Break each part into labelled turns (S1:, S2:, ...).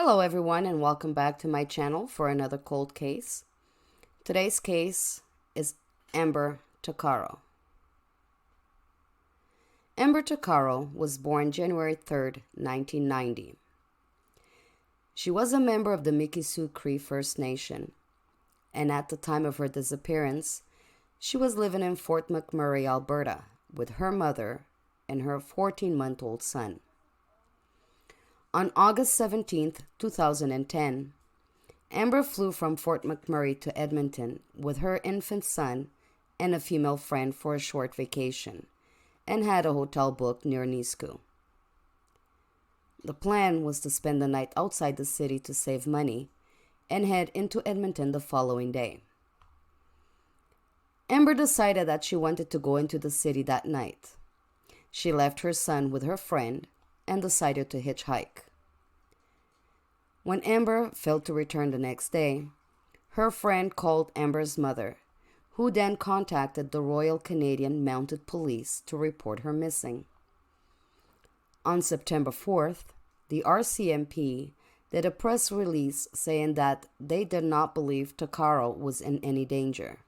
S1: Hello everyone and welcome back to my channel for another cold case. Today's case is Amber Tuccaro. Amber Tuccaro was born January 3rd, 1990. She was a member of the Mikisew Cree First Nation, and at the time of her disappearance, she was living in Fort McMurray, Alberta, with her mother and her 14-month-old son. On August 17, 2010, Amber flew from Fort McMurray to Edmonton with her infant son and a female friend for a short vacation and had a hotel booked near Nisku. The plan was to spend the night outside the city to save money and head into Edmonton the following day. Amber decided that she wanted to go into the city that night. She left her son with her friend and decided to hitchhike. When Amber failed to return the next day, her friend called Amber's mother, who then contacted the Royal Canadian Mounted Police to report her missing. On September 4th, the RCMP did a press release saying that they did not believe Tuccaro was in any danger.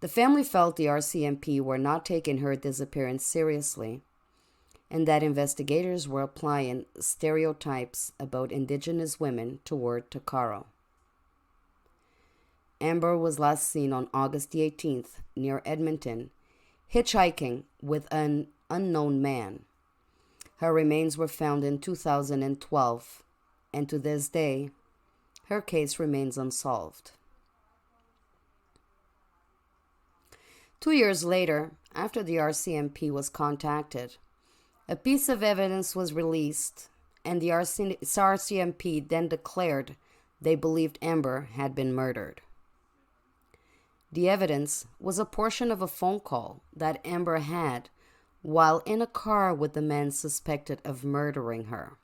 S1: The family felt the RCMP were not taking her disappearance seriously, and that investigators were applying stereotypes about Indigenous women toward Tuccaro. Amber was last seen on August 18th near Edmonton, hitchhiking with an unknown man. Her remains were found in 2012, and to this day, her case remains unsolved. 2 years later, after the RCMP was contacted, a piece of evidence was released, and the RCMP then declared they believed Amber had been murdered. The evidence was a portion of a phone call that Amber had while in a car with the man suspected of murdering her.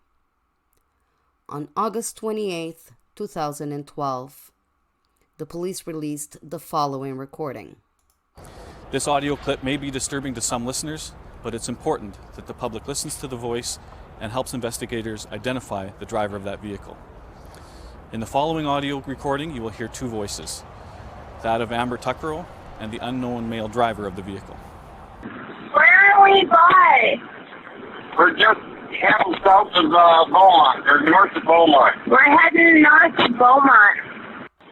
S1: On August 28, 2012, the police released the following recording.
S2: This audio clip may be disturbing to some listeners, but it's important that the public listens to the voice and helps investigators identify the driver of that vehicle. In the following audio recording, you will hear two voices, that of Amber Tuccaro and the unknown male driver of the vehicle.
S3: Where are we by?
S4: We're just heading south of Beaumont, or north of Beaumont.
S3: We're heading north to Beaumont.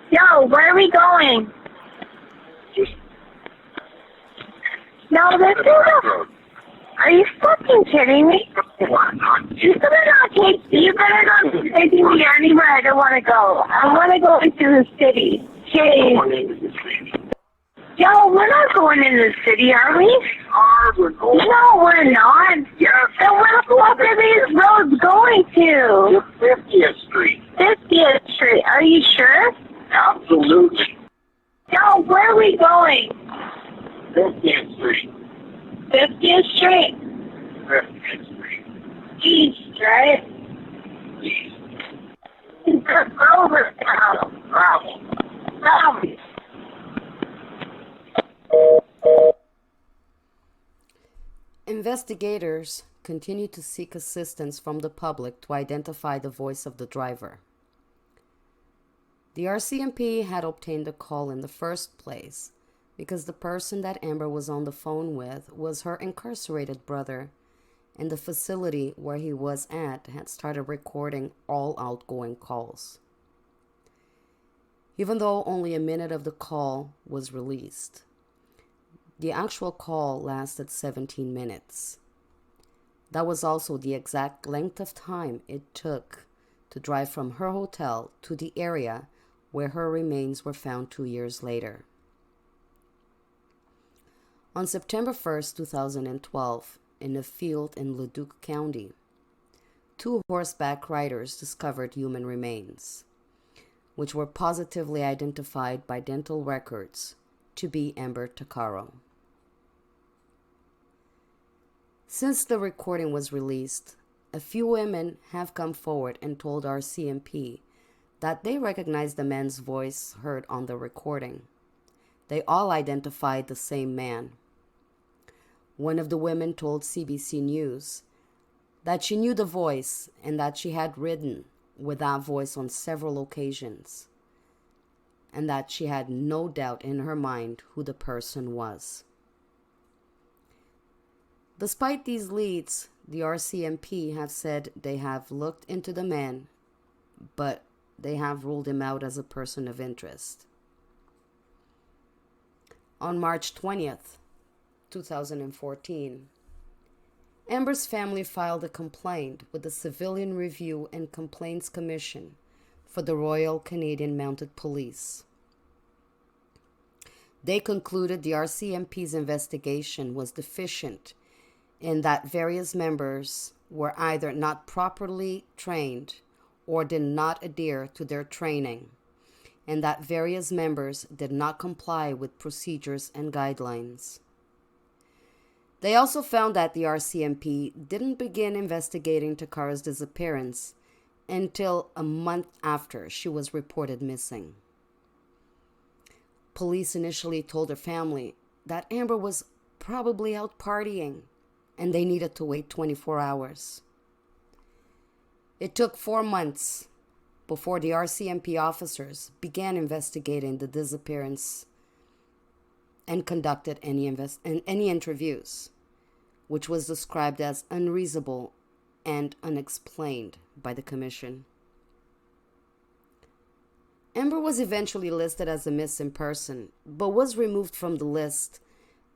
S3: Yo, where are we going? No, this is a... Are you fucking kidding me? You better not take me anywhere I don't want to go. I want to go into the city. Jeez. Yo, we're not going into the city, are we?
S4: We're going.
S3: No, we're not.
S4: Yes.
S3: Then where the fuck are these roads going to?
S4: 50th Street.
S3: 50th Street. Are you sure?
S4: Absolutely.
S3: Yo, where are we going?
S4: 50th Street.
S3: 50th Street?
S4: 50th Street.
S3: East, right?
S4: East.
S3: Over town.
S4: Bravo.
S1: Investigators continue to seek assistance from the public to identify the voice of the driver. The RCMP had obtained a call in the first place because the person that Amber was on the phone with was her incarcerated brother, and the facility where he was at had started recording all outgoing calls. Even though only a minute of the call was released, the actual call lasted 17 minutes. That was also the exact length of time it took to drive from her hotel to the area where her remains were found 2 years later. On September 1st, 2012, in a field in Leduc County, 2 horseback riders discovered human remains, which were positively identified by dental records to be Amber Tuccaro. Since the recording was released, a few women have come forward and told RCMP that they recognized the man's voice heard on the recording. They all identified the same man. One of the women told CBC News that she knew the voice and that she had ridden with that voice on several occasions, and that she had no doubt in her mind who the person was. Despite these leads, the RCMP have said they have looked into the man, but they have ruled him out as a person of interest. On March 20th, 2014, Amber's family filed a complaint with the Civilian Review and Complaints Commission for the Royal Canadian Mounted Police. They concluded the RCMP's investigation was deficient in that various members were either not properly trained or did not adhere to their training, and that various members did not comply with procedures and guidelines. They also found that the RCMP didn't begin investigating Tuccaro's disappearance until a month after she was reported missing. Police initially told her family that Amber was probably out partying and they needed to wait 24 hours. It took 4 months before the RCMP officers began investigating the disappearance and conducted any interviews, which was described as unreasonable and unexplained by the commission. Amber was eventually listed as a missing person, but was removed from the list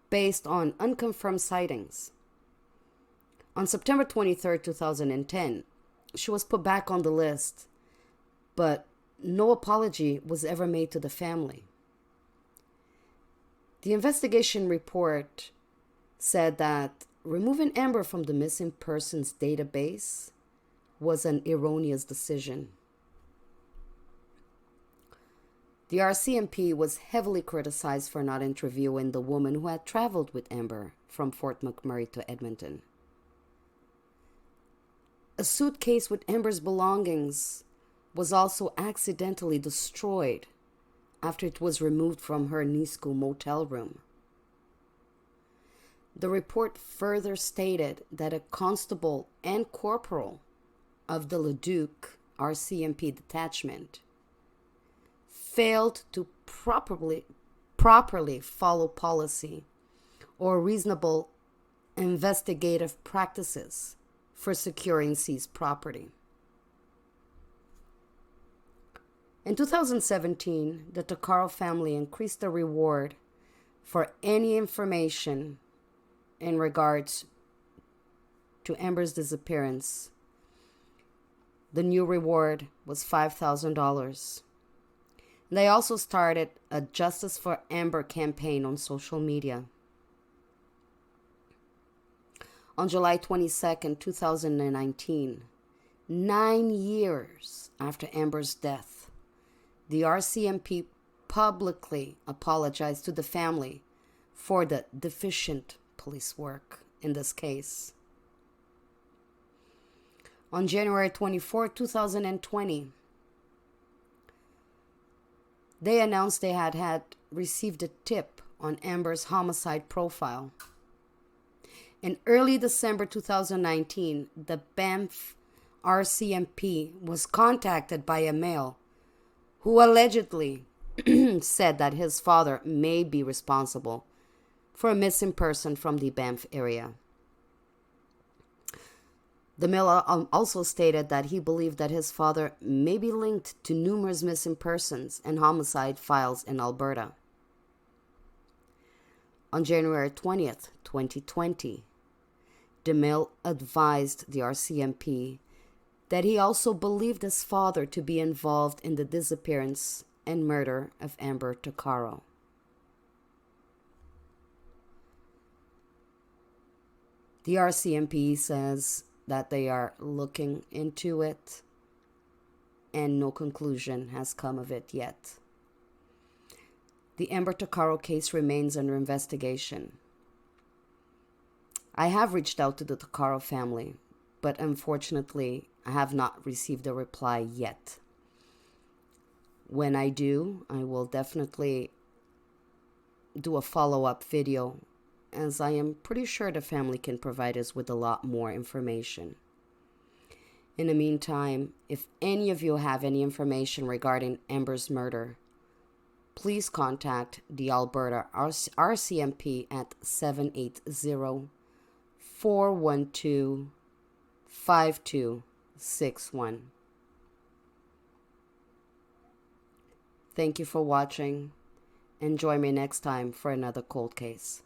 S1: based on unconfirmed sightings. On September 23, 2010, she was put back on the list, but no apology was ever made to the family. The investigation report said that removing Amber from the missing persons database was an erroneous decision. The RCMP was heavily criticized for not interviewing the woman who had traveled with Amber from Fort McMurray to Edmonton. A suitcase with Amber's belongings was also accidentally destroyed after it was removed from her Nisku motel room. The report further stated that a constable and corporal of the Leduc RCMP detachment failed to properly follow policy or reasonable investigative practices for securing seized property. In 2017, the Tuccaro family increased the reward for any information in regards to Amber's disappearance. The new reward was $5,000. They also started a Justice for Amber campaign on social media. On July 22, 2019, 9 years after Amber's death, the RCMP publicly apologized to the family for the deficient police work in this case. On January 24, 2020, they announced they had received a tip on Amber's homicide profile. In early December 2019, the Banff RCMP was contacted by a male who allegedly said that his father may be responsible for a missing person from the Banff area. The male also stated that he believed that his father may be linked to numerous missing persons and homicide files in Alberta. On January 20th, 2020, the male advised the RCMP that he also believed his father to be involved in the disappearance and murder of Amber Tuccaro. The RCMP says that they are looking into it and no conclusion has come of it yet. The Amber Tuccaro case remains under investigation. I have reached out to the Tuccaro family, but unfortunately, I have not received a reply yet. When I do, I will definitely do a follow-up video, as I am pretty sure the family can provide us with a lot more information. In the meantime, if any of you have any information regarding Amber's murder, please contact the Alberta RCMP at 780-412-5261. Thank you for watching. And join me next time for another cold case.